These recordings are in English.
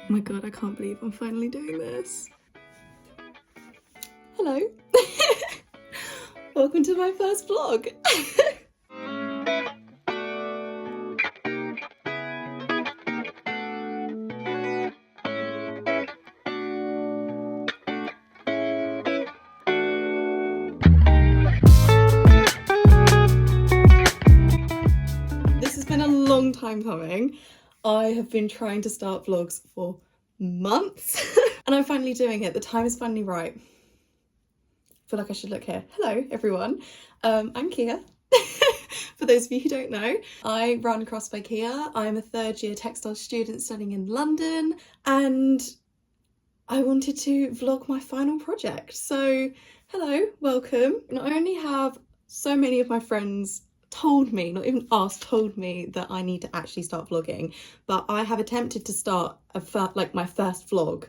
Oh my god, I can't believe I'm finally doing this. Hello. Welcome to my first vlog. This has been a long time coming. I have been trying to start vlogs for months and I'm finally doing it. The time is finally right. I feel like I should look here. Hello everyone, I'm Kia. For those of you who don't know, I run Crossed by Kia. I'm a third year textile student studying in London and I wanted to vlog my final project. So hello, welcome. Not only have so many of my friends told me, not even asked, told me that I need to actually start vlogging, but I have attempted to start my first vlog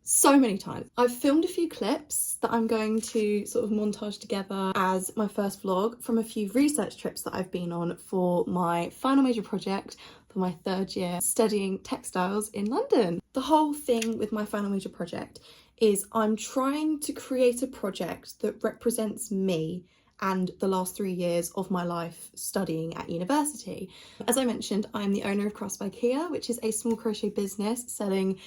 so many times. I've filmed a few clips that I'm going to sort of montage together as my first vlog from a few research trips that I've been on for my final major project for my third year studying textiles in London. The whole thing with my final major project is I'm trying to create a project that represents me and the last 3 years of my life studying at university. As I mentioned, I'm the owner of Crossed by Kia, which is a small crochet business selling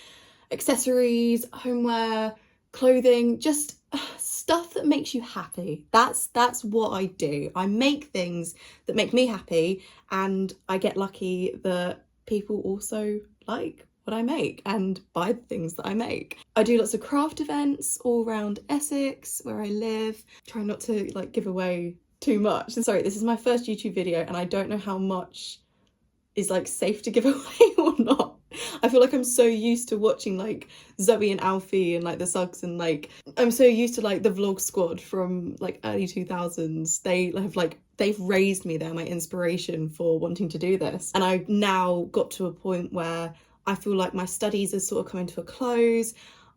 accessories, homeware, clothing, just stuff that makes you happy. That's what I do. I make things that make me happy and I get lucky that people also like what I make and buy the things that I make. I do lots of craft events all around Essex where I live. Try not to give away too much. Sorry, this is my first YouTube video and I don't know how much is safe to give away or not. I feel like I'm so used to watching Zoe and Alfie and the Suggs and I'm so used to the Vlog Squad from early 2000s. They've raised me. They're my inspiration for wanting to do this. And I've now got to a point where I feel like my studies are sort of coming to a close.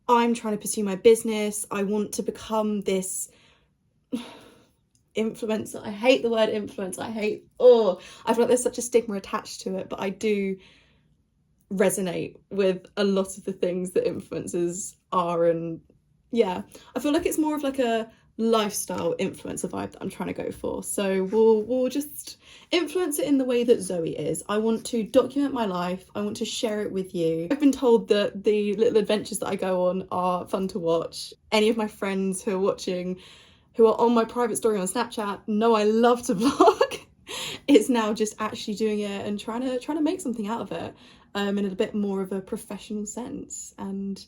I'm trying to pursue my business. I want to become this influencer. I hate the word influencer. I feel like there's such a stigma attached to it, but I do resonate with a lot of the things that influencers are. And yeah, I feel like it's more of a lifestyle influencer vibe that I'm trying to go for. So we'll just influence it in the way that Zoe is. I want to document my life. I want to share it with you. I've been told that the little adventures that I go on are fun to watch. Any of my friends who are watching, who are on my private story on Snapchat, know I love to vlog. It's now just actually doing it and trying to make something out of it in a bit more of a professional sense. And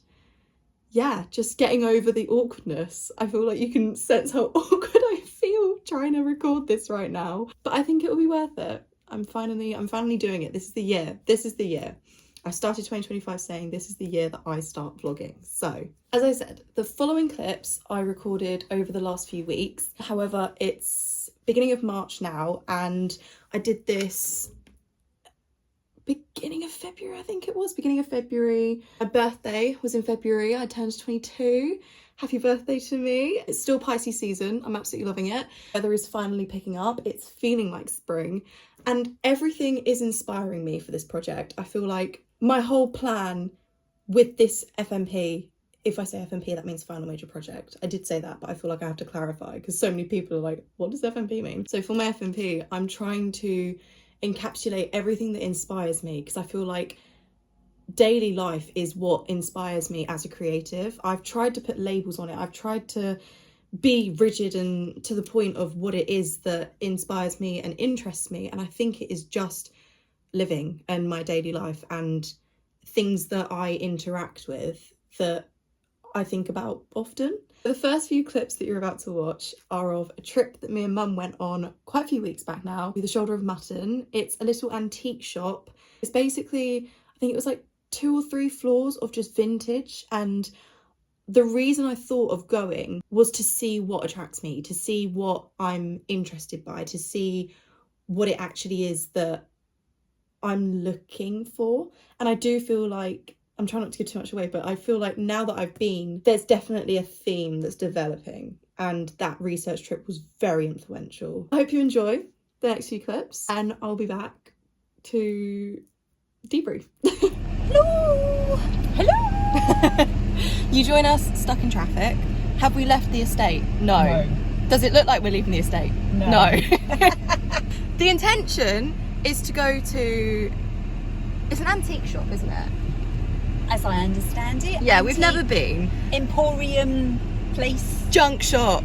yeah, just getting over the awkwardness. I feel like you can sense how awkward I feel trying to record this right now, but I think it will be worth it. I'm finally doing it. This is the year. I started 2025 saying this is the year that I start vlogging. So, as I said, the following clips I recorded over the last few weeks. However, it's beginning of March now, and I did this beginning of February, I think it was, beginning of February. My birthday was in February. I turned 22. Happy birthday to me. It's still Pisces season. I'm absolutely loving it. Weather is finally picking up. It's feeling like spring and everything is inspiring me for this project. I feel like my whole plan with this FMP, if I say FMP, that means final major project. I did say that, but I feel like I have to clarify because so many people are like, what does FMP mean? So for my FMP, I'm trying to encapsulate everything that inspires me because I feel like daily life is what inspires me as a creative. I've tried to put labels on it. I've tried to be rigid and to the point of what it is that inspires me and interests me. And I think it is just living and my daily life and things that I interact with that I think about often. The first few clips that you're about to watch are of a trip that me and mum went on quite a few weeks back now, with the Shoulder of Mutton. It's a little antique shop. It's basically, I think it was 2 or 3 floors of just vintage, and the reason I thought of going was to see what attracts me, to see what I'm interested by, to see what it actually is that I'm looking for. And I do feel like, I'm trying not to give too much away, but I feel like now that I've been, there's definitely a theme that's developing, and that research trip was very influential. I hope you enjoy the next few clips and I'll be back to debrief. Hello! You join us stuck in traffic. Have we left the estate? No. Does it look like we're leaving the estate? No. The intention is to go to... It's an antique shop, isn't it? As I understand it. Yeah, we've never been. Emporium place. Junk shop.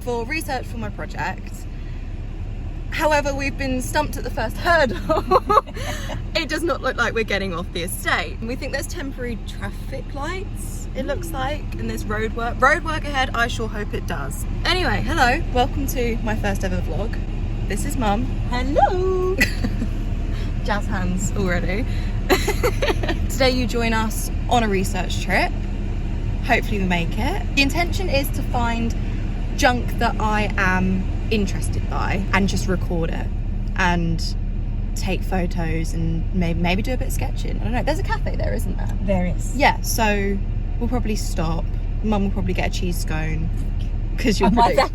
For research for my project. However, we've been stumped at the first hurdle. It does not look like we're getting off the estate. We think there's temporary traffic lights, it looks like, and there's road work. Road work ahead, I sure hope it does. Anyway, hello, welcome to my first ever vlog. This is Mum. Hello. Jazz hands already. Today you join us on a research trip. Hopefully we make it. The intention is to find junk that I am interested by and just record it and take photos and maybe do a bit of sketching. I don't know. There's a cafe there, isn't there? There is. Yeah, so we'll probably stop. Mum will probably get a cheese scone because you're that's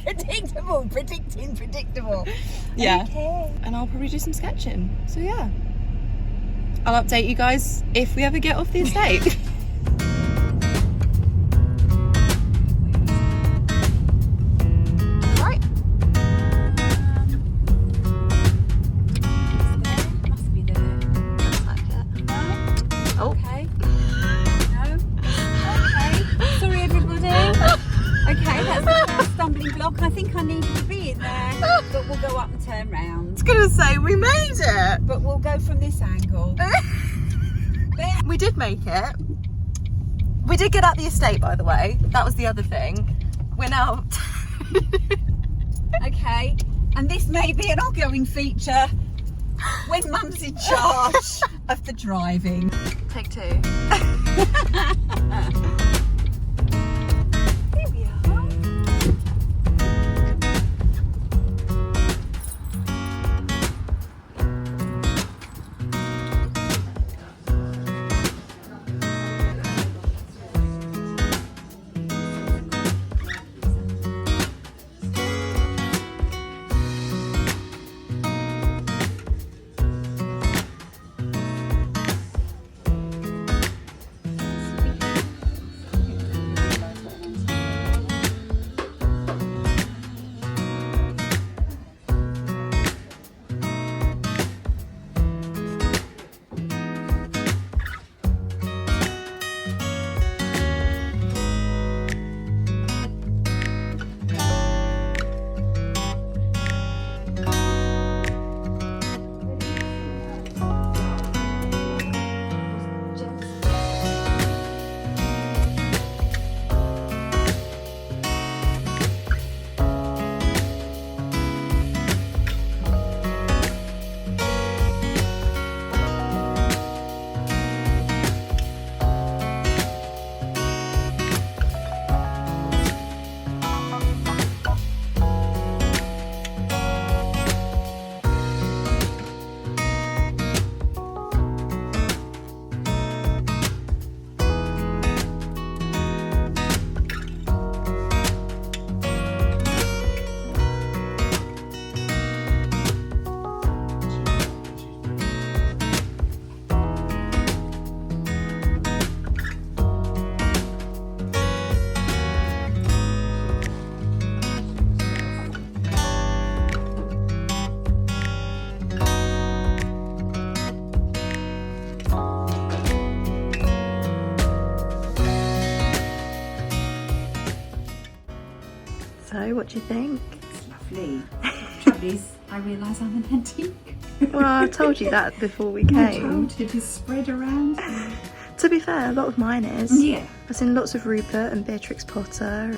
predictable. Predictable. Yeah. Okay. And I'll probably do some sketching. So yeah, I'll update you guys if we ever get off the estate. I think I needed to be in there, but we'll go up and turn round. I was gonna say we made it, but we'll go from this angle. We did make it. We did get out the estate, by the way. That was the other thing. We're now. Okay, and this may be an ongoing feature when Mum's in charge of the driving. Take two. So, what do you think? It's lovely. Trouble is, I realise I'm an antique. Well, I told you that before we came. It is spread around. To be fair, a lot of mine is. Yeah. I've seen lots of Rupert and Beatrix Potter.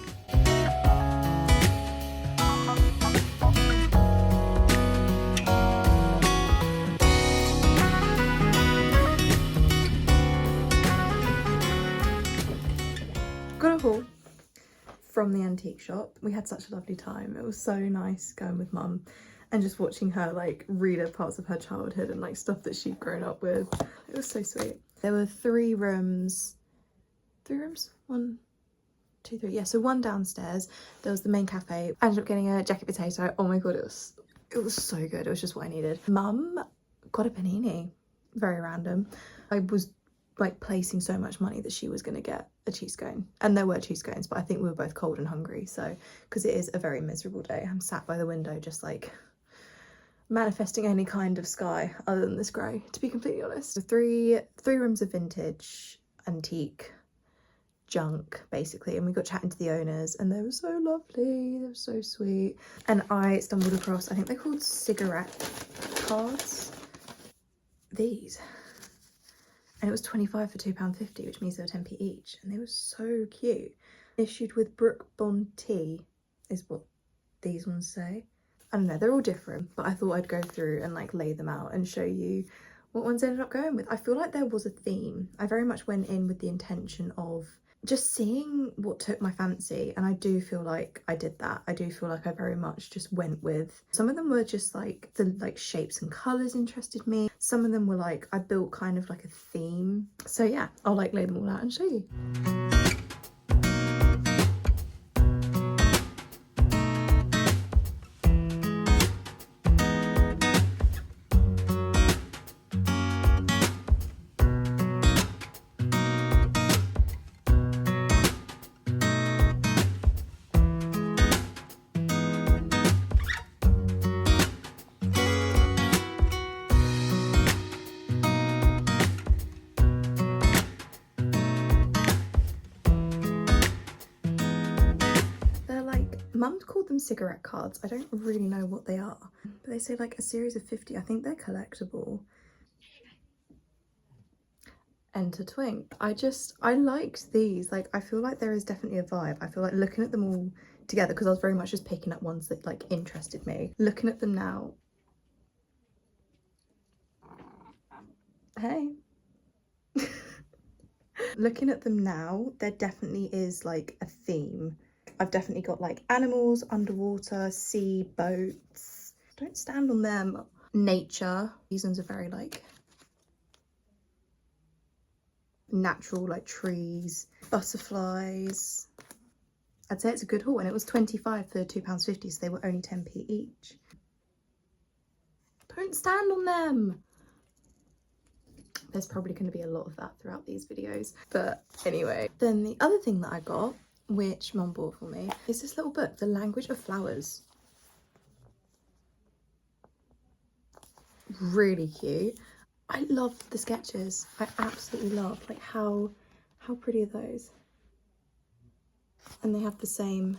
Got a haul from the antique shop. We had such a lovely time. It was so nice going with Mum and just watching her like read parts of her childhood and like stuff that she'd grown up with. It was so sweet. There were three rooms, one, two, three, yeah, so one downstairs. There was the main cafe. I ended up getting a jacket potato. Oh my god, it was so good. It was just what I needed. Mum got a panini, very random. I was like placing so much money that she was going to get a cheese scone, and there were cheese scones, but I think we were both cold and hungry, so because it is a very miserable day. I'm sat by the window just like manifesting any kind of sky other than this grey, to be completely honest. So three rooms of vintage antique junk basically, and we got chatting to the owners and they were so lovely, they were so sweet. And I stumbled across, I think they're called cigarette cards, these, and it was 25 for £2.50, which means they were 10p each, and they were so cute. Issued with Brooke Bond tea is what these ones say. I don't know, they're all different, but I thought I'd go through and like lay them out and show you what ones I ended up going with. I feel like there was a theme. I very much went in with the intention of just seeing what took my fancy, and I do feel like I did that. I do feel like I very much just went with, some of them were just like the like shapes and colours interested me. Some of them were like, I built kind of like a theme. So yeah, I'll like lay them all out and show you. Mum's called them cigarette cards. I don't really know what they are, but they say like a series of 50. I think they're collectible. Enter Twink. I liked these. Like, I feel like there is definitely a vibe. I feel like looking at them all together, because I was very much just picking up ones that like interested me. Looking at them now. Hey. Looking at them now, there definitely is like a theme. I've definitely got like animals, underwater, sea, boats. Don't stand on them. Nature. These ones are very like natural, like trees, butterflies. I'd say it's a good haul, and it was 25 for £2.50, so they were only 10p each. Don't stand on them. There's probably going to be a lot of that throughout these videos, but anyway. Then the other thing that I got, which Mum bought for me, is this little book, The Language of Flowers. Really cute. I love the sketches. I absolutely love, like, how pretty are those? And they have the same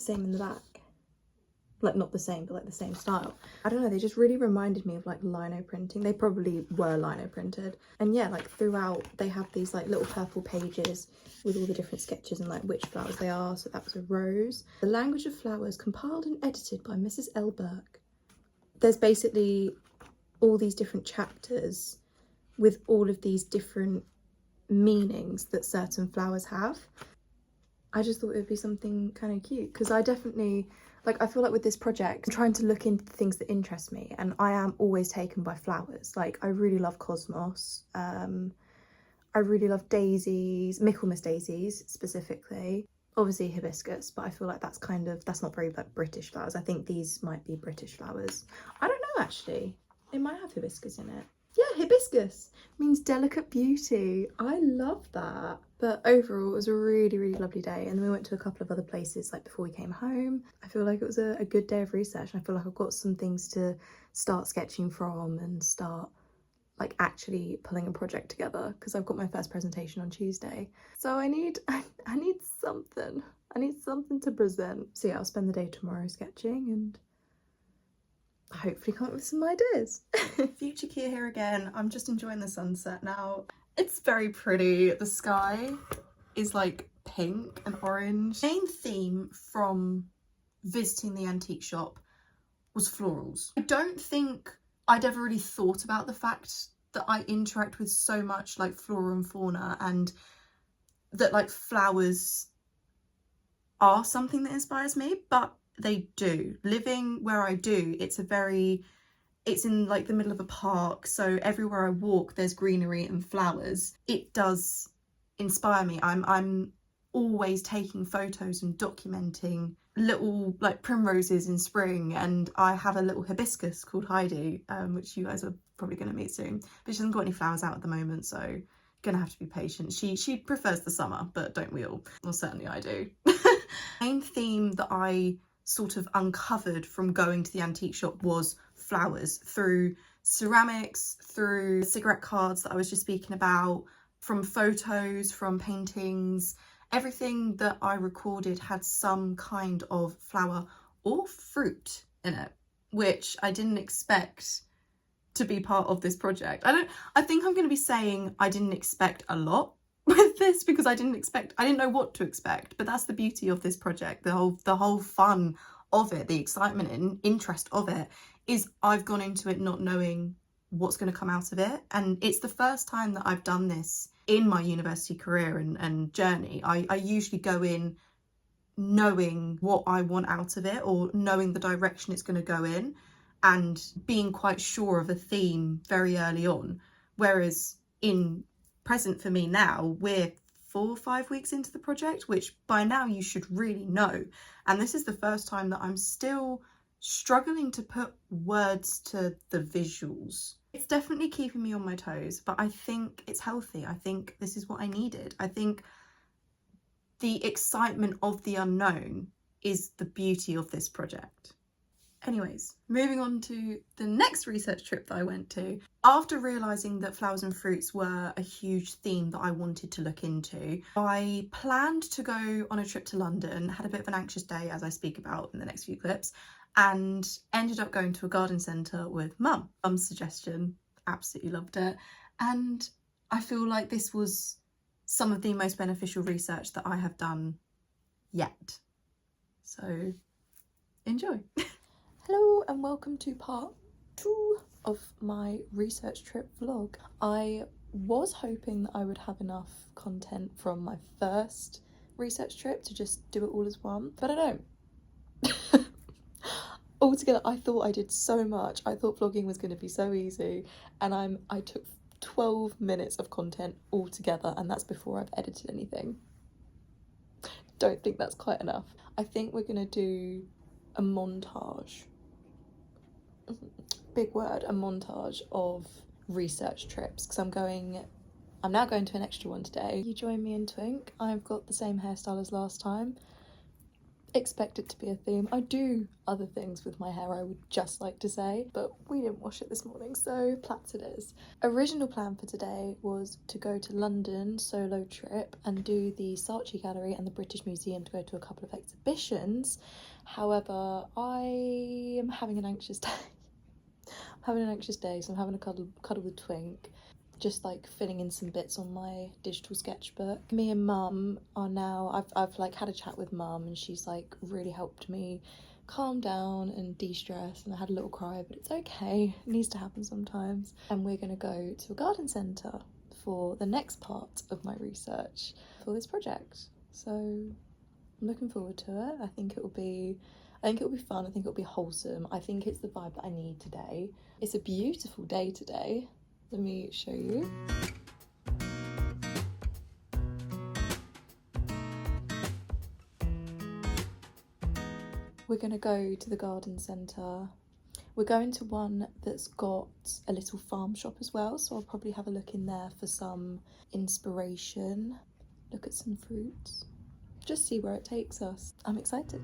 in the back. Like, not the same, but like the same style. I don't know, they just really reminded me of like lino printing. They probably were lino printed. And yeah, like throughout they have these like little purple pages with all the different sketches and like which flowers they are. So that was a rose. The Language of Flowers, compiled and edited by Mrs. L. Burke. There's basically all these different chapters with all of these different meanings that certain flowers have. I just thought it would be something kind of cute, because I definitely, like, I feel like with this project, I'm trying to look into things that interest me, and I am always taken by flowers. Like, I really love cosmos. I really love daisies, Michaelmas daisies specifically. Obviously hibiscus, but I feel like that's kind of, that's not very like British flowers. I think these might be British flowers. I don't know actually. It might have hibiscus in it. Yeah, hibiscus means delicate beauty. I love that. But overall, it was a really, really lovely day. And then we went to a couple of other places like before we came home. I feel like it was a good day of research. And I feel like I've got some things to start sketching from and start like actually pulling a project together, because I've got my first presentation on Tuesday. So I need something. I need something to present. So yeah, I'll spend the day tomorrow sketching and hopefully come up with some ideas. Future Kia here again. I'm just enjoying the sunset now. It's very pretty. The sky is like pink and orange. Main theme from visiting the antique shop was florals. I don't think I'd ever really thought about the fact that I interact with so much like flora and fauna, and that like flowers are something that inspires me, but they do. Living where I do, it's in like the middle of a park, so everywhere I walk there's greenery and flowers. It does inspire me. I'm always taking photos and documenting little like primroses in spring, and I have a little hibiscus called Heidi, which you guys are probably going to meet soon, but she hasn't got any flowers out at the moment, so gonna have to be patient. She prefers the summer, but don't we all? Well, certainly I do. Main theme that I sort of uncovered from going to the antique shop was flowers, through ceramics, through cigarette cards that I was just speaking about, from photos, from paintings. Everything that I recorded had some kind of flower or fruit in it, which I didn't expect to be part of this project. I think I'm going to be saying I didn't expect a lot with this, because I didn't know what to expect, but that's the beauty of this project. The whole fun of it, the excitement and interest of it, is I've gone into it not knowing what's going to come out of it, and it's the first time that I've done this in my university career and journey. I usually go in knowing what I want out of it, or knowing the direction it's going to go in, and being quite sure of a theme very early on. Whereas in present for me now, we're 4 or 5 weeks into the project, which by now you should really know. And this is the first time that I'm still struggling to put words to the visuals. It's definitely keeping me on my toes, but I think it's healthy. I think this is what I needed. I think the excitement of the unknown is the beauty of this project. Anyways, moving on to the next research trip that I went to. After realising that flowers and fruits were a huge theme that I wanted to look into, I planned to go on a trip to London, had a bit of an anxious day, as I speak about in the next few clips, and ended up going to a garden centre with Mum. Mum's suggestion, absolutely loved it. And I feel like this was some of the most beneficial research that I have done yet. So, enjoy. Hello and welcome to part 2 of my research trip vlog. I was hoping that I would have enough content from my first research trip to just do it all as one, but I don't. Altogether, I thought I did so much. I thought vlogging was going to be so easy, and I took 12 minutes of content altogether, and that's before I've edited anything. Don't think that's quite enough. I think we're going to do a montage. Big word, a montage of research trips, because I'm now going to an extra one today. You join me in Twink. I've got the same hairstyle as last time. Expect it to be a theme. I do other things with my hair, I would just like to say, but we didn't wash it this morning, so plats it is. Original plan for today was to go to London solo trip and do the Saatchi Gallery and the British Museum, to go to a couple of exhibitions. However, I am having an anxious day. So I'm having a cuddle with Twink, just like filling in some bits on my digital sketchbook. Me and Mum are now, I've like had a chat with Mum, and she's like really helped me calm down and de-stress, and I had a little cry, but it's okay, it needs to happen sometimes. And we're gonna go to a garden centre for the next part of my research for this project. So I'm looking forward to it. I think it will be fun, I think it'll be wholesome. I think it's the vibe that I need today. It's a beautiful day today. Let me show you. We're gonna go to the garden centre. We're going to one that's got a little farm shop as well, so I'll probably have a look in there for some inspiration. Look at some fruits. Just see where it takes us. I'm excited.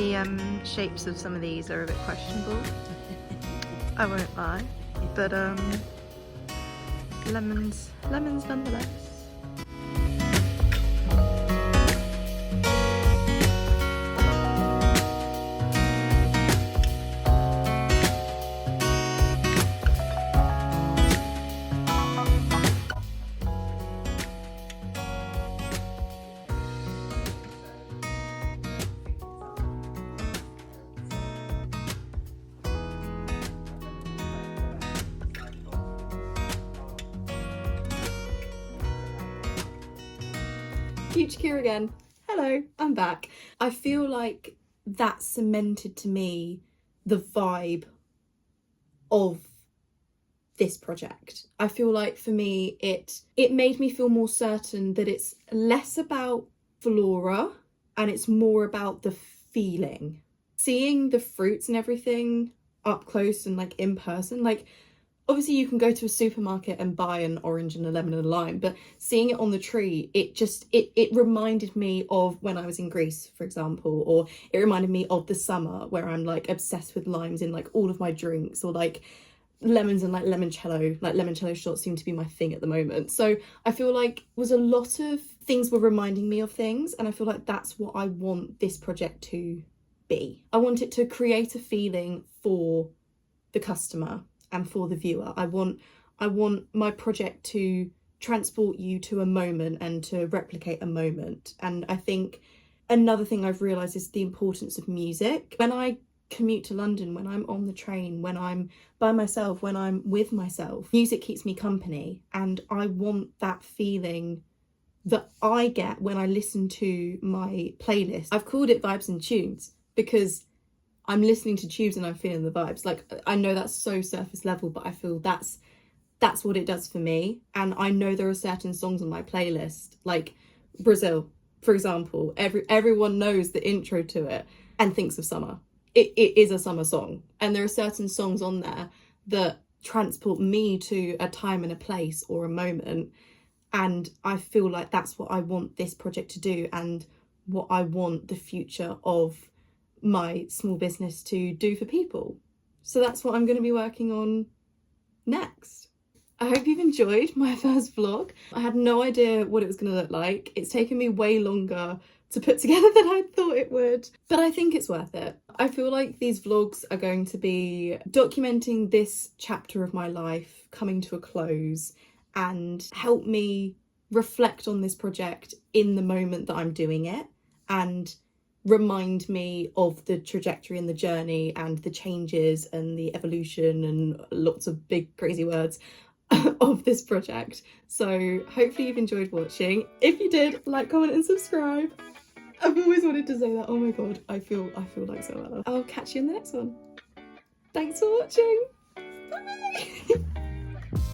The shapes of some of these are a bit questionable. I won't lie, but lemons nonetheless. Future Kira again. Hello, I'm back. I feel like that cemented to me the vibe of this project. I feel like for me it made me feel more certain that it's less about flora and it's more about the feeling. Seeing the fruits and everything up close and like in person, like obviously you can go to a supermarket and buy an orange and a lemon and a lime, but seeing it on the tree, it reminded me of when I was in Greece, for example, or it reminded me of the summer where I'm like obsessed with limes in like all of my drinks, or like lemons and like limoncello shots seem to be my thing at the moment. So I feel like was a lot of things were reminding me of things, and I feel like that's what I want this project to be. I want it to create a feeling for the customer and for the viewer. I want my project to transport you to a moment and to replicate a moment. And I think another thing I've realised is the importance of music. When I commute to London, when I'm on the train, when I'm by myself, when I'm with myself, music keeps me company, and I want that feeling that I get when I listen to my playlist. I've called it Vibes and Tunes because I'm listening to tunes and I'm feeling the vibes. Like, I know that's so surface level, but I feel that's what it does for me. And I know there are certain songs on my playlist, like Brazil, for example. Everyone knows the intro to it and thinks of summer. It is a summer song. And there are certain songs on there that transport me to a time and a place or a moment. And I feel like that's what I want this project to do, and what I want the future of my small business to do for people. So that's what I'm going to be working on next. I hope you've enjoyed my first vlog. I had no idea what it was going to look like. It's taken me way longer to put together than I thought it would, but I think it's worth it. I feel like these vlogs are going to be documenting this chapter of my life coming to a close and help me reflect on this project in the moment that I'm doing it, and remind me of the trajectory and the journey and the changes and the evolution and lots of big crazy words of this project. So hopefully you've enjoyed watching. If you did, like, comment and subscribe. I've always wanted to say that. Oh my god, I feel like so well. I'll catch you in the next one. Thanks for watching.